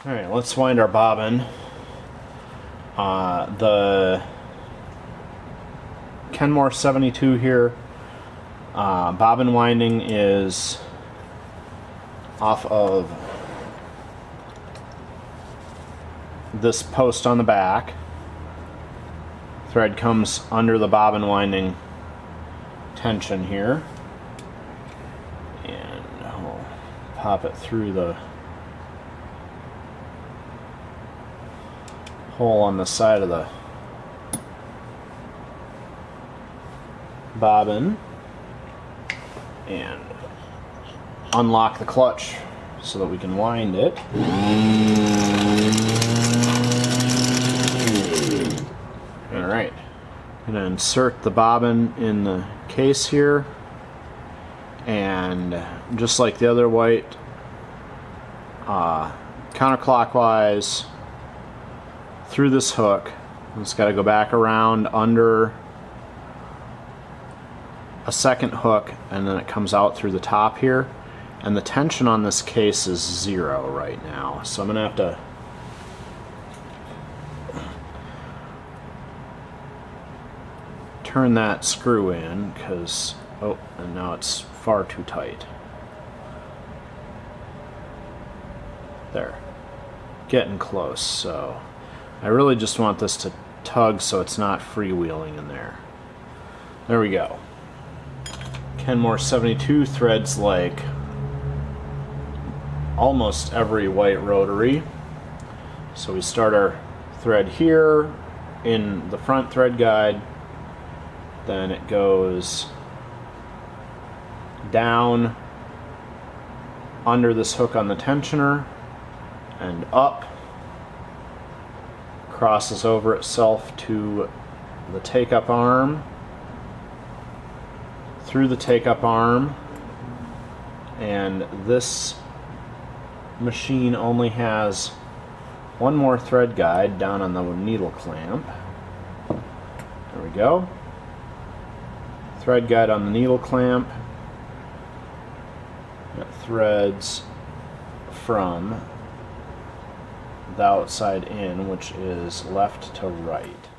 Alright, let's wind our bobbin. The Kenmore 72 here, bobbin winding is off of this post on the back. Thread comes under the bobbin winding tension here, and we'll pop it through the hole on the side of the bobbin and unlock the clutch so that we can wind it. Alright, I'm going to insert the bobbin in the case here, and just like the other white, counterclockwise through this hook. It's got to go back around under a second hook, and then it comes out through the top here. And the tension on this case is 0 right now, so I'm going to have to turn that screw in because, oh, and now it's far too tight. There, getting close. So I really just want this to tug so it's not freewheeling in there. There we go. Kenmore 72 threads like almost every White Rotary. So we start our thread here in the front thread guide, then it goes down under this hook on the tensioner and up, crosses over itself to the take-up arm, through the take-up arm, and this machine only has one more thread guide down on the needle clamp. There we go. Thread guide on the needle clamp. It threads from the outside in, which is left to right.